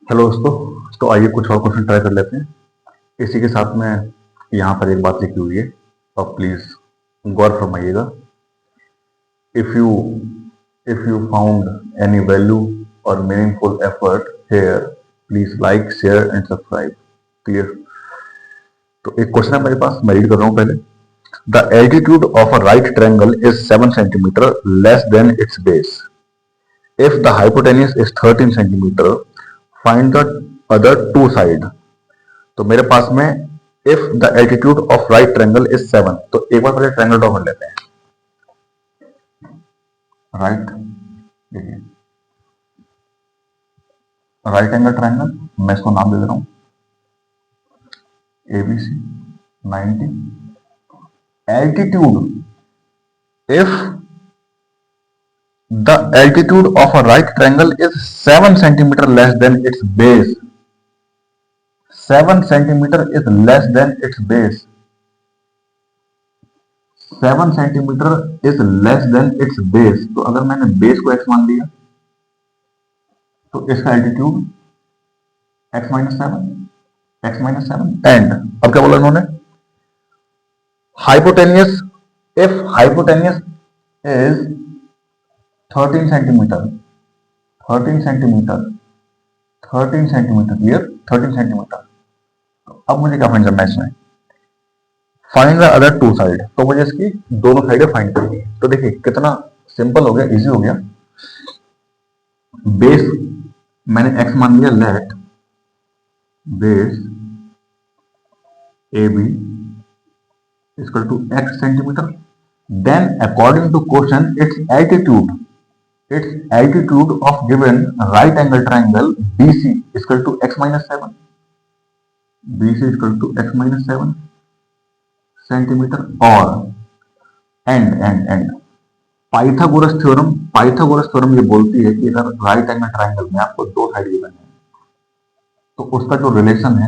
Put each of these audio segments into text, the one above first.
Hello दोस्तों, तो आइए कुछ और क्वेश्चन ट्राई कर लेते हैं। इसी के साथ में यहाँ पर एक बात लिखी हुई है, अब प्लीज गौर फरमाइएगा। If you found any value और meaningful effort here, please like, share and subscribe. Clear? तो एक क्वेश्चन है मेरे पास, मैं रीड कर रहा हूँ पहले। The altitude of a right triangle is 7 centimetre less than it's base. If the hypotenuse is 13 centimeter, find the other two side। तो मेरे पास में if the altitude of right triangle is 7, तो एक बार पहले ट्रायंगल ड्रॉ कर लेते हैं। Right, देखिए राइट एंगल ट्रायंगल, मैं इसको नाम दे दे रहा हूं ABC 90। Altitude, if the altitude of a right triangle is 7 centimeter less than its base, 7 centimeter is less than its base, 7 centimetre is less than it's base. तो अगर मैंने base को x मान लिया तो इसका altitude x minus seven and अब क्या बोला इन्होंने, hypotenuse, if hypotenuse is 13 centimetre, 13 centimetre, 13 centimetre, clear, 13 centimetre. अब मुझे क्या फाइंड करना है इसमें, find the other two side. तो मुझे इसकी दोनों साइडें फाइंड करनी है। तो देखिए कितना सिंपल हो गया, इजी हो गया। बेस मैंने x मान लिया, let base AB equal to x centimetre, then according to question its altitude of given right angle triangle BC equal to x minus 7, BC equal to x minus 7 centimetre. और and Pythagoras theorem ये बोलती है कि अगर right angle triangle में आपको दो side given है तो उसका जो रिलेशन है,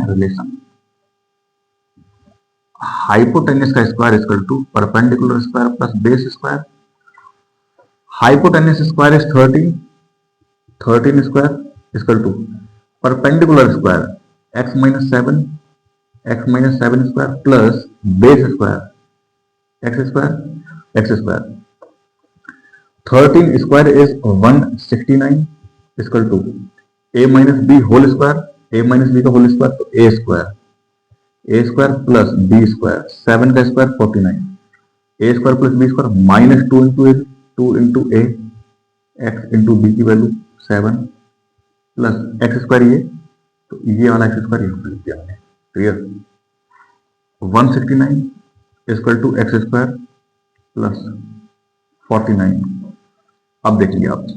हाइपोटेन्यूस का square equal to perpendicular square plus base square. Hypotenuse square is 13 square equal to perpendicular square x minus 7 square plus base square x square. 13 square is 169 equal to a minus B whole square, a minus B का whole square, तो a square plus b square, 7 का square 49, a square plus b square minus 2 into a, x into b की value 7 plus x square, तो ये वाला x square यहाँ पे लिख दिया मैंने। Clear? 169 equal to x square plus 49। अब देखिए आप,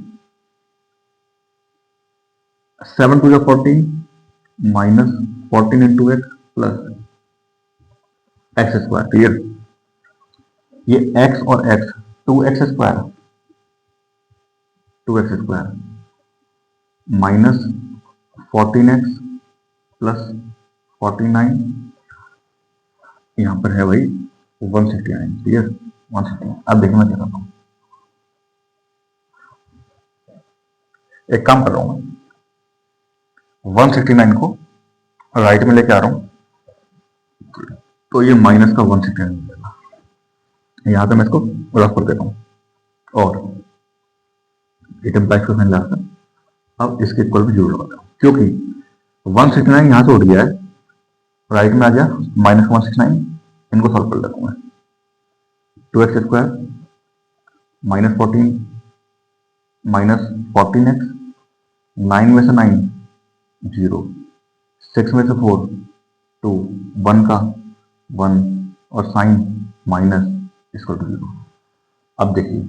7 two 14 minus 14 into x plus x square. Clear? ये x और x 2x square minus 14x plus 49, यहां पर है भाई 169। क्लियर? 169। अब देखना क्या करता हूं, एक काम कर रहा हूं मैं, 169 को राइट में लेके आ रहा हूं तो ये माइनस का 169 मिलेगा। यहां पे मैं इसको रफ कर देता हूं और इट इम्प्लाइज को लाकर अब इसके इक्वल भी जरूर लगाता हूं, क्योंकि 169 यहां से उठ गया है, राइट में आ गया माइनस 169। इनको सॉल्व कर लेता हूं मैं, 2x square minus 14 minus 14x, 9 में से 9 0, 6 में से 4 2, 1 का 1 और साइन माइनस इक्वल टू 0। अब देखिए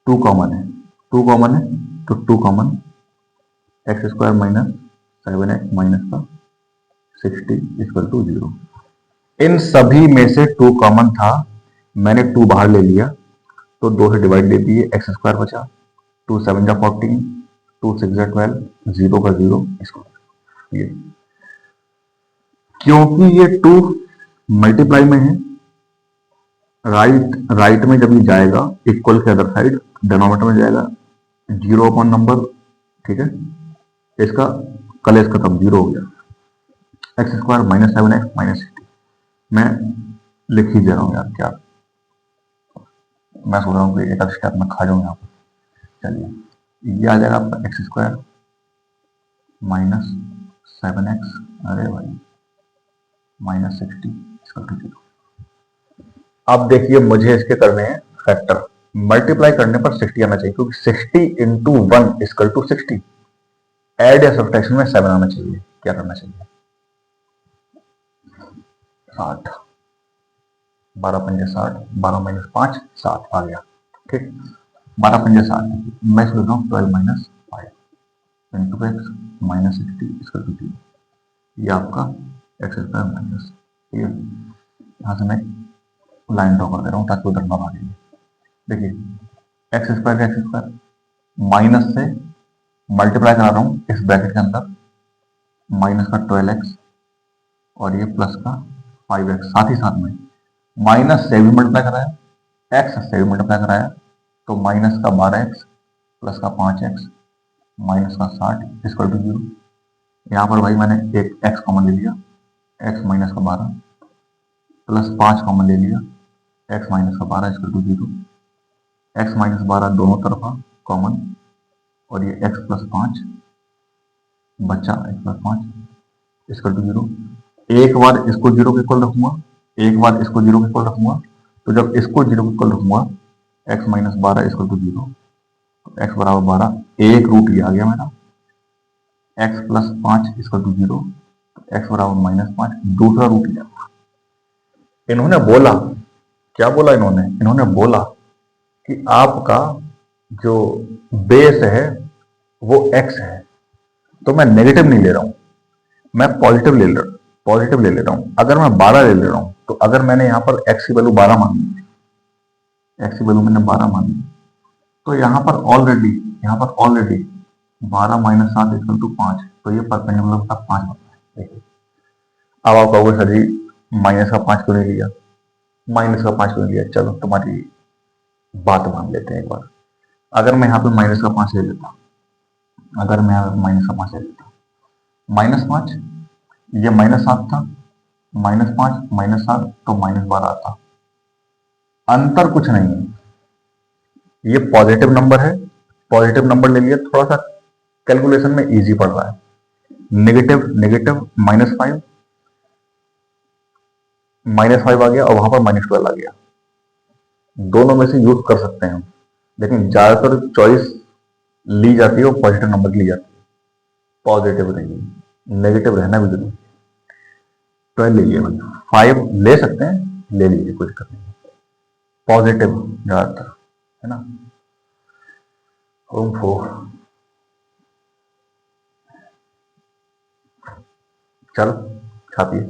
2 कॉमन है तो 2 common, x square minus 7x minus का 60 इक्वल टू 0। इन सभी में से 2 कॉमन था, मैंने 2 बाहर ले लिया तो 2 से डिवाइड दे दिए, एक्स स्क्वायर बचा, 2 7 जा 14, 2 6 जा 12, 0 का 0 इसको। ये क्योंकि ये 2 मल्टीप्लाई में है, राइट में जब ये जाएगा इक्वल के अदर साइड डिनोमिनेटर में जाएगा, जीरो अपॉन नंबर, ठीक है, इसका कलेस खत्म, जीरो हो गया। X square minus 7x minus 60, मैं लिख ही दे रहा हूँ यार, क्या मैं सोच रहा हूँ कि एक स्टेप में खा जाऊँ यहाँ पर। चलिए ये आ जाएगा आपका एक्स स्क्वायर माइनस 7x, अरे भाई माइनस 60 इसका टू जीरो। अब देखिए मुझे इसके करने हैं फैक्टर, मल्टीप्लाई करने पर 60 आना चाहिए, क्योंकि 60 इंटू 1 इक्वल टू 60। एड या सब्ट्रैक्शन में 7 आना चाहिए। क्या करना चाहिए, 60, 12 पंजे 60, 12 माइनस 5 7 आ गया, ठीक। 12 पंजे 60, मैं सोच रहा हूँ 12 माइनस 5 इंटू एक्स माइनस 60 इसका टू जीरो। ये आपका एक्स स्क्वायर माइनस, ठीक है। यहाँ से मैं लाइन ड्रॉ कर दे रहा हूँ ताकि उधर ना भागे। देखिए एक्स स्क्वायर का एक्स स्क्वायर माइनस से मल्टीप्लाई करा रहा हूँ इस ब्रैकेट के अंदर, माइनस का 12x और ये प्लस का 5x, साथ ही साथ में माइनस से भी मल्टीप्लाई कराया, एक्स से भी मल्टीप्लाई कराया, तो माइनस का 12x प्लस का 5x माइनस का 60 इक्वल टू जीरो। यहाँ पर भाई मैंने एक x कॉमन ले लिया, x माइनस का 12 प्लस 5 कॉमन ले लिया, x माइनस का 12 equal to zero. x minus 12 दोनों तरफा कॉमन, और ये x प्लस 5 बचा, x plus 5 equal to zero. एक बार इसको जीरो के इक्वल रखूंगा, एक बार इसको जीरो के इक्वल रखूंगा, तो जब इसको जीरो के इक्वल रखूंगा x minus 12 equal to zero, x बराबर 12, एक रूट ये आ गया मेरा, x plus 5 equal to zero, x बराबर माइनस 5, दूसरा रूट लिया। इन्होंने बोला, क्या बोला इन्होंने, इन्होंने बोला कि आपका जो बेस है वो x है, तो मैं नेगेटिव नहीं ले रहा हूं, मैं पॉजिटिव ले रहा हूं, पॉजिटिव ले रहा हूं। अगर मैं 12 ले रहा हूं, तो अगर मैंने यहां पर x की वैल्यू 12 मानी, x की वैल्यू मैंने 12 मानी, तो यहां पर ऑलरेडी 12 माइनस 7 इक्वल टू 5, तो ये परपेंडिकुलर का 5 बनता है। अब आप कहोगे सर जी माइनस का 5 क्यों नहीं लिया, माइनस का 5 क्यों नहीं लिया, चलो तुम्हारी बात मान लेते हैं एक बार। अगर मैं यहाँ पे माइनस का 5 ले लेता, अगर मैं यहाँ माइनस का 5 ले लेता, माइनस 5, ये माइनस 7 था, माइनस 5 माइनस 7 तो माइनस 12 आता, अंतर कुछ नहीं है, ये पॉजिटिव नंबर है, पॉजिटिव नंबर ले लिया, थोड़ा सा कैलकुलेशन में इजी पड़ रहा है। नेगेटिव नेगेटिव -5 -5 आ गया, और वहां पर -12 आ गया। दोनों में से यूज कर सकते हैं हम, लेकिन ज्यादातर चॉइस ली जाती है वो पॉजिटिव नंबर की ली जाती है, पॉजिटिव नहीं, नेगेटिव रहना भी जरूरी है। 12 ले लिया भाई, 5 ले सकते हैं, ले लीजिए कोई दिक्कत नहीं, पॉजिटिव ज्यादातर है ना। ओम 4, चलो छापिए।